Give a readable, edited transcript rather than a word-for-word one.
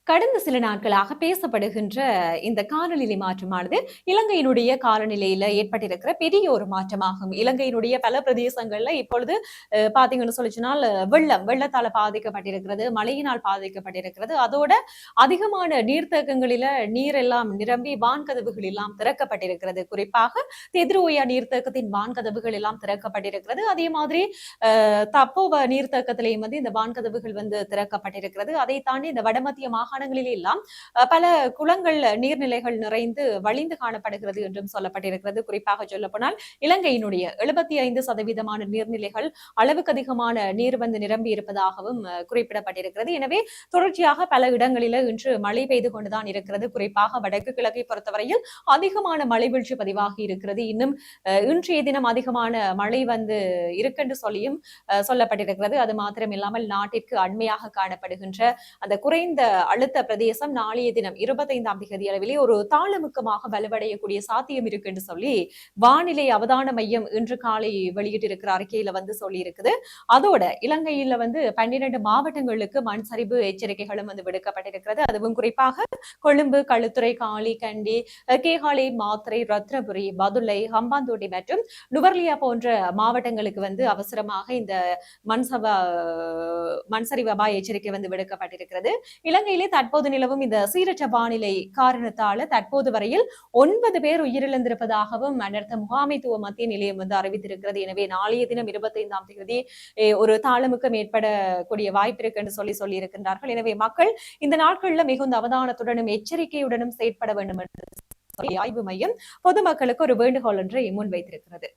கடந்த சில நாட்களாக பேசப்படுகின்ற இந்த காலநிலை மாற்றமானது இலங்கையினுடைய காலநிலையில ஏற்பட்டிருக்கிற பெரிய ஒரு மாற்றமாகும். இலங்கையினுடைய பல பிரதேசங்கள்ல இப்பொழுது பாத்தீங்கன்னு சொல்லிச்சுனால் வெள்ளத்தால பாதிக்கப்பட்டிருக்கிறது, மழையினால் பாதிக்கப்பட்டிருக்கிறது. அதோட அதிகமான நீர்த்தேக்கங்களில நீர் எல்லாம் நிரம்பி வான்கதவுகள் எல்லாம் திறக்கப்பட்டிருக்கிறது. குறிப்பாக தெதிரோயா நீர்த்தேக்கத்தின் வான்கதவுகள் எல்லாம் திறக்கப்பட்டிருக்கிறது. அதே மாதிரி தப்போவ நீர்த்தேக்கத்திலேயும் இந்த வான்கதவுகள் திறக்கப்பட்டிருக்கிறது. அதை தாண்டி இந்த வடமத்திய மாகாணங்களிலே எல்லாம் பல குளங்கள் நீர்நிலைகள் நிறைந்து வழிந்து காணப்படுகிறது என்றும் சொல்லப்பட்டிருக்கிறது. குறிப்பாக சொல்லப்போனால் இலங்கையினுடைய 75% நீர்நிலைகள் அளவுக்கு அதிகமான நீர் நிரம்பி இருப்பதாகவும் குறிப்பிடப்பட்டிருக்கிறது. எனவே தொடர்ச்சியாக பல இடங்களில இன்று மழை பெய்து கொண்டுதான் இருக்கிறது. குறிப்பாக வடக்கு கிழக்கை பொறுத்தவரையில் அதிகமான மழை வீழ்ச்சி பதிவாகி இருக்கிறது. இன்னும் இன்றைய தினம் அதிகமான மழை இருக்குன்னு சொல்லியும் சொல்லப்பட்டிருக்கிறது. அது மாத்திரம் இல்லாமல் நாட்டிற்கு அண்மையாக காணப்படுகின்ற அந்த குறைந்த அழுத்த பிரதேசம் நாளைய தினம் 25ஆம் தேதி அளவிலே ஒரு தாளமுக்கமாக வலுவடையக்கூடிய சாத்தியம் இருக்கு என்று சொல்லி வானிலை அவதான மையம் இன்று காலை வெளியிட்டிருக்கிற அறிக்கையில சொல்லி இருக்குது. அதோட இலங்கையில 12 மாவட்டங்களுக்கு மண் சரிவு எச்சரிக்கைகளும் விடுக்கப்பட்டிருக்கிறது. அதுவும் குறிப்பாக கொழும்பு, களுத்துறை, காலி, கண்டி, கேகாலை, மாத்தறை, ரத்னபுரி, பதுளை, ஹம்பாந்தோட்டை மற்றும் நுவர்லியா போன்ற மாவட்டங்களுக்கு அவசரமாக இந்த மண்சரிவு அபாய எச்சரிக்கை விடுக்கப்பட்டிருக்கிறது. இலங்கையிலே தற்போது நிலவும் இந்த சீரற்ற வானிலை காரணத்தால தற்போது வரையில் 9 பேர் உயிரிழந்திருப்பதாகவும் அனர்த்த முகாமைத்துவ மத்திய நிலையம் அறிவித்திருக்கிறது. எனவே நாளைய தினம் 25ஆம் தேதி ஒரு தாளமுக்கம் ஏற்படக்கூடிய வாய்ப்பு இருக்கு என்று சொல்லி இருக்கின்றார்கள். எனவே மக்கள் இந்த நாட்கள்ல மிகுந்த அவதானத்துடனும் எச்சரிக்கையுடனும் செயற்பட வேண்டும் என்று ஆய்வு மையம் பொதுமக்களுக்கு ஒரு வேண்டுகோள் ஒன்றை முன்வைத்திருக்கிறது.